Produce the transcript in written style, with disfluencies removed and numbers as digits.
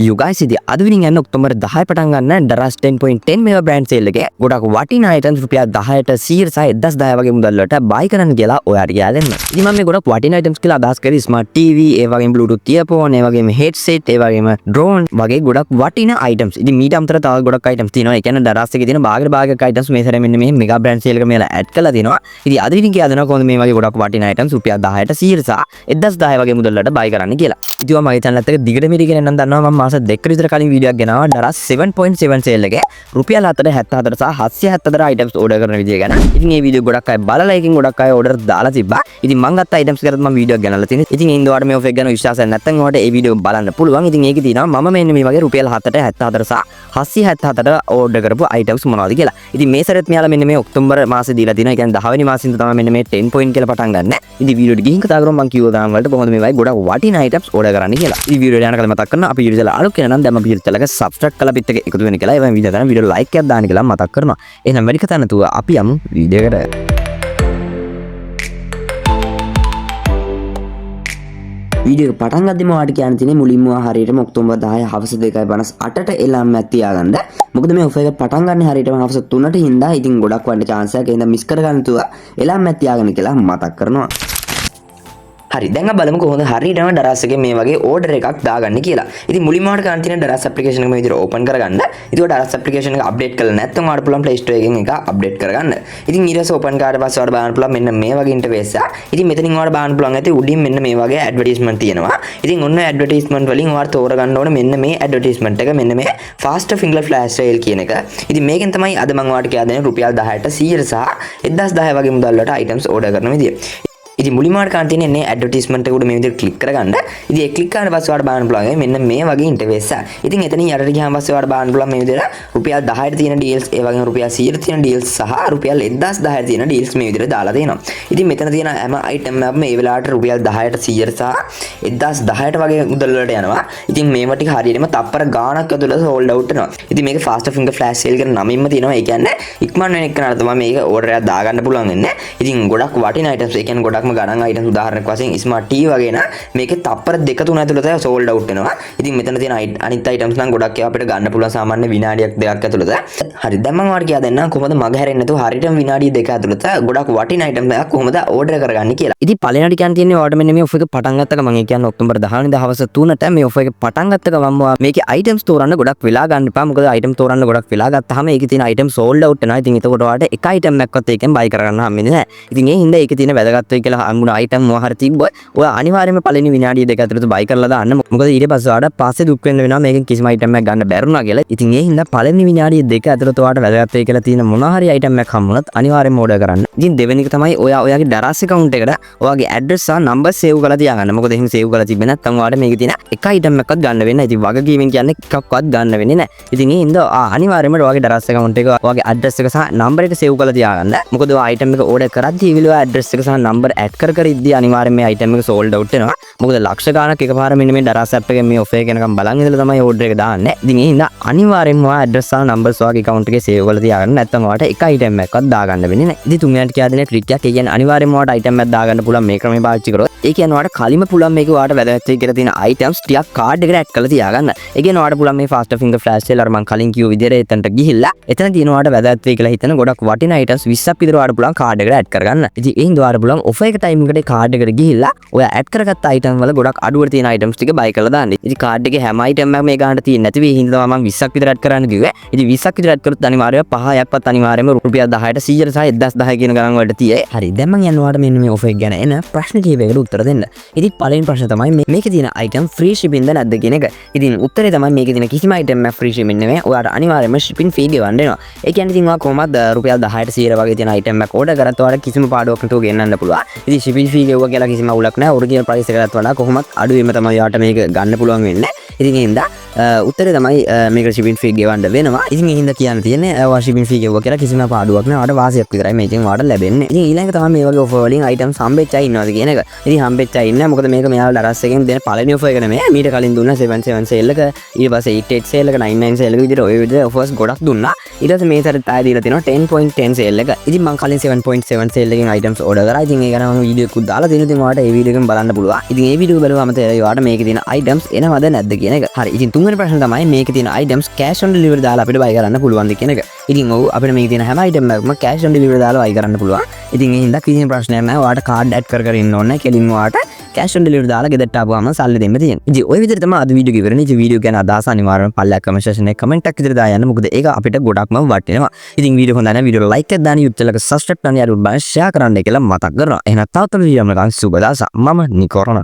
You guys ඉතින් අද විනින් යන ඔක්තෝබර් 10 පටන් ගන්න දරස් 10.10 මේවා බ්‍රෑන්ඩ් සේල් එකේ ගොඩක් වටිනා items රුපියල් 10ට 100 සහ 1010 වගේ මුදල් වලට buy කරන්න කියලා ඔයාලට කියලා දෙන්න. ඉතින් මම මේ ගොඩක් වටිනා items කියලා අදහස් කරේ smart TV, ඒ වගේම bluetooth earphone, ඒ වගේම headset, ඒ වගේම drone වගේ ගොඩක් වටිනා items. ඉතින් මීට අමතරව තව ගොඩක් items තියෙනවා. ඒ කියන්නේ දරස් එකේ තියෙන භාගයක items මේ සැරේ මෙන්න මේ mega brand sale එක මේලා add කරලා තියෙනවා. ඉතින් අද විනින් කියලා දෙනවා කොහොමද මේ වගේ ගොඩක් වටිනා items රුපියල් 10ට 100 සහ 1010 වගේ මුදල් වලට buy කරන්න කියලා. ඉතින් මම මගේ channel එකට දිගට මෙරි කියන නම් දන්නවා මම මාස දෙකකට විතර කලින් වීඩියෝ එකක් ගෙනාවා දරස් 7.7 sale එකේ රුපියල් 474 සහ 774 items order කරන විදිය ගැන. ඉතින් මේ වීඩියෝ ගොඩක් අය බලලා එකකින් ගොඩක් අය order දාලා තිබ්බා. ඉතින් මම ගත්ත items කරත් මම වීඩියෝ එකක් ගෙනල්ලා තියෙනවා. ඉතින් ඉන්න ඔයාලට මේ offer එක ගැන විශ්වාසයක් නැත්නම් ඔයාලට මේ වීඩියෝ බලන්න පුළුවන්. ඉතින් ඒකේ තියෙනවා මම මෙන්න මේ වගේ රුපියල් 774 සහ 774 order කරපු items මොනවද කියලා. ඉතින් මේ සැරේත් මෙයාලා මෙන්න මේ ඔක්තෝබර් මාසේ දීලා තියෙනවා. ඒ කියන්නේ 10 වෙනි මාසින්ද තමයි මෙන්න මේ 10 point කියලා පටන් ගන්න. ඉතින් වීඩියෝ එක ගිහින් කතා කරමු මම කිව්වා දාන වලට කොහොමද මේ වගේ ගොඩක් වටිනා items order කරන්න කියලා. ඉතින් වීඩියෝ එක යන කලින් මතක් කරනවා අපි වීඩියෝ එක අලුත් කෙනා නම් දැන් අපි වීඩියෝ එක subscribe කරලා පිට එක එකතු වෙන්න කියලා. ඒ වගේම වීඩියෝ එක වීඩියෝ like එකක් දාන්න කියලා මතක් කරනවා. එහෙනම් වැඩි කතා නැතුව අපි යමු වීඩියෝ එකට. වීඩියෝ එක පටන් ගද්දිම ඔයාලට කියන්න තියෙන්නේ මුලින්ම හරියටම ඔක්තෝබර් 10 හවස 2:58ට එළාම්මක් තියාගන්න. මොකද මේ ඔෆර් එක පටන් ගන්න හරියටම හවස 3ට හින්දා ඉතින් ගොඩක් වටින chance එකක්. එහෙනම් මිස් කරගන්න තුව එළාම්මක් තියාගන්න කියලා මතක් කරනවා. හරි දැන් අපි බලමු කොහොමද හරියටම දරස් එකේ මේ වගේ ඕඩර් එකක් දාගන්න කියලා. ඉතින් මුලින්ම ඔයාලට ගන්න තියෙන දරස් ඇප්ලිකේෂන් එක මේ විදිහට ඕපන් කරගන්න. ඉතින් ඔයාලට දරස් ඇප්ලිකේෂන් එක අප්ඩේට් කරලා නැත්නම් ඔයාලට පුළුවන් Play Store එකෙන් එක අප්ඩේට් කරගන්න. ඉතින් ඊට පස්සේ ඕපන් කරාට පස්සේ ඔයාලට බලන්න පුළුවන් මෙන්න මේ වගේ ඉන්ටර්ෆේස් එක. ඉතින් මෙතනින් ඔයාලට බලන්න පුළුවන් ඇති උඩින් මෙන්න මේ වගේ ඇඩ්වර්ටයිස්මන්ට් තියෙනවා. ඉතින් ඔන්න ඇඩ්වර්ටයිස්මන්ට් වලින් ඔයාලට තෝරගන්න ඕනේ මෙන්න මේ ඇඩ්වර්ටයිස්මන්ට් එක මෙන්න මේ fast finger flash sale කියන එක. ඉතින් මේකෙන් තමයි අද මම ඔයාලට කියලා දෙන්නේ රුපියල් 10ට 100 සහ 1010 වගේ මුදල් වලට items order කරන විදිය. ඉතින් මුලින්ම ගන්න තියෙන්නේ ඇඩ්වර්ටයිස්මන්ට් එක උඩ මේ විදිහට ක්ලික් කරගන්න. ඉතින් ඒ ක්ලික් කරාට පස්සේ ඔයාලට බලන්න පුළුවන් මෙන්න මේ වගේ ඉන්ටර්ෆේස් එක. ඉතින් එතනින් යටට ගියාම පස්සේ ඔයාලට බලන්න පුළුවන් මේ විදිහට රුපියල් 10ට තියෙන deals, ඒ වගේම රුපියල් 100ට තියෙන deals සහ රුපියල් 1010ට තියෙන deals මේ විදිහට දාලා තියෙනවා. ඉතින් මෙතන තියෙන හැම item එකක්ම මේ වෙලාවට රුපියල් 10ට 100ට සහ 1010ට වගේ මුදල් වලට යනවා. ඉතින් මේවා ටික හරියටම තප්පර ගාණක් ඇතුළත sold out වෙනවා. ඉතින් මේක fast finger flash sale කියන නමින්ම තියෙනවා. ඒ කියන්නේ ඉක්මන් වෙන එකනට තමයි මේක order එකක් දාගන්න පුළුවන් වෙන්නේ. ඉතින් ගොඩක් වටින items, ඒ කියන්නේ ගොඩක්ම ගණන් items උදාහරණයක් වශයෙන් smart TV වගේ නා මේකේ තප්පර 2-3 ඇතුළත sold out වෙනවා. ඉතින් මෙතන තියෙන අනිත් items නම් ගොඩක් ඒවා අපිට ගන්න පුළුවන් සාමාන්‍ය විනාඩියක් දෙකක් ඇතුළත. හරි දැන් මම ඔයාලට කියලා දෙන්නම් කොහොමද මග හැරෙන්නේ නැතුව හරියටම විනාඩිය දෙක ඇතුළත ගොඩක් වටින item එකක් කොහොමද order කරගන්නේ කියලා. ඉතින් පළවෙනිට කියන්න තියෙන්නේ ඔයාලට මෙන්න මේ offer එක පටන් ගත්ත ගමන් ඒ කියන්නේ ඔක්තෝබර් 10 වෙනිදා හවස 3ට මේ offer එක පටන් ගත්ත ගමන් මේකේ items තෝරන්න ගොඩක් වෙලා ගන්න එපා. මොකද item තෝරන්න ගොඩක් වෙලා ගත්තාම ඒකේ තියෙන item sold out වෙනවා. ඉතින් එතකොට ඔයාලට එක item එකක්වත් ඒකෙන් buy කරගන්න හම්බෙන්නේ නැහැ. ඉතින් ඒ හින්දා ඒකේ තියෙන වැදගත් වෙයි කියලා හම්බුන item මොනවා හරි තිබ්බොත් ඔයා අනිවාර්යයෙන්ම පළවෙනි විනාඩිය දෙක ඇතුළත buy කරලා දාන්න. මොකද ඊට පස්සේ ඔයාලට පස්සේ දුක් වෙන්න වෙනවා මේකෙන් කිසිම item එකක් ගන්න බැරුණා කියලා. ඉතින් ඒ හින්දා පළවෙනි විනාඩිය දෙක ඇතුළත ඔයාලට වැදගත් වෙයි කියලා තියෙන මොනවා හරි item එකක් හම්බුනොත් අනිවාර්යයෙන්ම order කරන්න. ඉතින් දෙවෙනි එක තමයි ඔයාගේ දරස් account එකට ඔයාගේ address සහ number save කරලා තියාගන්න. මොකද එහෙම save කරලා තිබ්බේ නැත්නම් ඔයාලට මේකේ තියෙන එක item එකක්වත් ගන්න වෙන්නේ නැහැ. ඉතින් වගකීමෙන් කියන්නේ එකක්වත් ගන්න වෙන්නේ නැහැ. ඉතින් ඒ හින්දා අනිවාර්යයෙන්ම ඔයාගේ දරස් account එක ඔයාගේ address එක සහ number එක save කරලා තියාගන්න. මොකද ඔයා item එක order කරද්දී ඒ විදිහට address එක සහ number add කර ඉද්දී අනිවාර්යයෙන්ම මේ item එක sold out වෙනවා. මොකද ලක්ෂ ගාණක් එකපාර මෙන්න මේ දරස් app එකේ මේ offer එක එනකම් බලන් ඉඳලා තමයි order එක දාන්නේ. ඉතින් ඒ හින්දා අනිවාර්යයෙන්ම ඔයා address සහ numbers ඔයාගේ account එකේ save කරලා තියාගන්න. නැත්නම් ඔයාලට එක item එකක්වත් දාගන්න වෙන්නේ නැහැ. ඉතින් තුන්වෙනිට කියලා දෙන trick එකක්. ඒ කියන්නේ අනිවාර්යයෙන්ම ඔයාලට item එකක් දාගන්න පුළුවන් මේ ක්‍රමය පාවිච්චි කරොත්. ඒ කියන්නේ ඔයාලට කලින්ම පුළුවන් මේක ඔයාලට වැදගත් වෙයි කියලා තියෙන items ටිකක් card එකට add කරලා තියාගන්න. ඒ කියන්නේ ඔයාලට පුළුවන් මේ fast finger flash sale අර මම කලින් කිව්ව විදිහට එතනට ගිහිල්ලා එතන තියෙන ඔයාලට වැදගත් වෙයි කියලා හිතන ගොඩක් වටිනා items 20ක් විතර ඔයාලට පුළුවන් card එකට add කරගන්න. ඉතින් ඒ හින්දා ඔයාලට පුළුවන් offer එක time එකට card එකට ගිහිල්ලා ඔයා add කරගත්ත item වල ගොඩක් අඩුවට තියෙන items ටික buy කරලා දාන්න. ඉතින් card එකේ හැම item එකක්ම මේ ගන්නට තියෙන්නේ නැති වෙයි හින්දා මම 20ක් විතර add කරන්න කිව්වේ. ඉතින් 20ක් විතර add කරොත් අනිවාර්යයෙන්ම 5ක්වත් අනිවාර්යයෙන්ම රුපියල් 10ට 100ට සහ 1010 කියන ගණන් වලට තියෙයි. හරි දැන් මම යනවා ඔයාලට මෙන්න මේ offer එක ගැන එන ප්‍රශ්න ටිකකට උත්තර දෙන්න. ඉතින් පළවෙනි ප්‍රශ්නේ තමයි මේකේ තියෙන item free shipping ද නැද්ද කියන එක. ඉතින් උත්තරේ තමයි මේකේ තියෙන කිසිම item එකක් free shipping නෙමෙයි. ඔයාලට අනිවාර්යයෙන්ම shipping fee ගෙවන්න වෙනවා. ඒ කියන්නේ ඉතින් ඔයා කොහොමද රුපියල් 10ට 100 වගේ තියෙන item එකක් order කරත් ඔයාලට කිසිම පාඩුවක් නැතුව ගෙන්නන්න පුළුවන්. ඉතින් shipping fee ගෙවුවා කියලා කිසිම අවුලක් නැහැ. ඔරිජිනල් price එකකට වඩා කොහොමත් අඩුවෙම තමයි ඔයාලට මේක ගන්න පුළුවන් වෙන්නේ. ඉතින් ඒ හින්දා උත්තරේ තමයි මේක shipping fee ගෙවන්න වෙනවා. ඉතින් ඒ හින්දා කියන්න තියෙන්නේ ඔයා shipping fee ගෙවුවා කියලා කිසිම පාඩුවක් නැහැ. ඔයාලට වාසියක් විතරයි මේකෙන් ඔයාලට ලැබෙන්නේ. ඉතින් ඊළඟ තමයි මේ වගේ offer වලින් items හම්බෙච්ච අය ඉන්නවාද කියන එක. ඉතින් හම්බෙච්ච අය ඉන්නේ මොකද මේක මෙයාලා දරස් එකෙන් දෙන පළවෙනි offer එක නෙමෙයි. මීට කලින් දුන්නා 77 sale එක, ඊට පස්සේ 88 sale එක, 99 sale එක විදිහට ඔය විදිහට offers ගොඩක් දුන්නා. ඊට පස්සේ මේ සැරේ ආයෙ දීලා තියෙනවා 10.10 sale එක. ඉතින් මම කලින් 7.7 sale එකෙන් items order කරා. ඉතින් ඒ ගැන මම වීඩියෝ එකක් දාලා තියෙනවා. ඉතින් ඔයාලට ඒ වීඩියෝ එකෙන් බලන්න පුළුවන්. ඉතින් ඒ වීඩියෝ බලුවාම තේරෙයි ඔයාලට මේකේ තියෙන items එනවද නැද්ද කියන එක. හරි. ඉතින් තුන්වෙනි තුන්වෙනි ප්‍රශ්නේ තමයි මේකේ තියෙන items cash on delivery දාලා අපිට buy කරන්න පුළුවන්ද කියන එක. ඉතින් ඔව් අපිට මේකේ තියෙන හැම item එකක්ම cash on delivery දාලා buy කරන්න පුළුවන්. ඉතින් ඒ හින්දා කිසිම ප්‍රශ්නයක් නැහැ. ඔයාලට card add කර ඉන්න ඕනේ. කෙලින්ම ඔයාලට cash on delivery දාලා ගෙදරට ආපුවාම සල්ලි දෙන්න තියෙනවා. ඉතින් ওই විදිහට තමයි අද වීඩියෝ එක ඉවරනේ. ඉතින් වීඩියෝ ගැන අදහස් අනිවාර්යයෙන්ම පල්ලයක් comment section එකේ comment එකක් විතර දායන්න. මොකද ඒක අපිට ගොඩක්ම වටිනවා. ඉතින් වීඩියෝ හොඳ නැහැ වීඩියෝ like එකක් දාන්න YouTube channel එක subscribe කරන්න යාළුවෝ බෑ share කරන්න කියලා මතක් කරනවා. එහෙනම් තවත් වීඩියෝ එකක් සුබ දවසක්. මම නිකෝරණ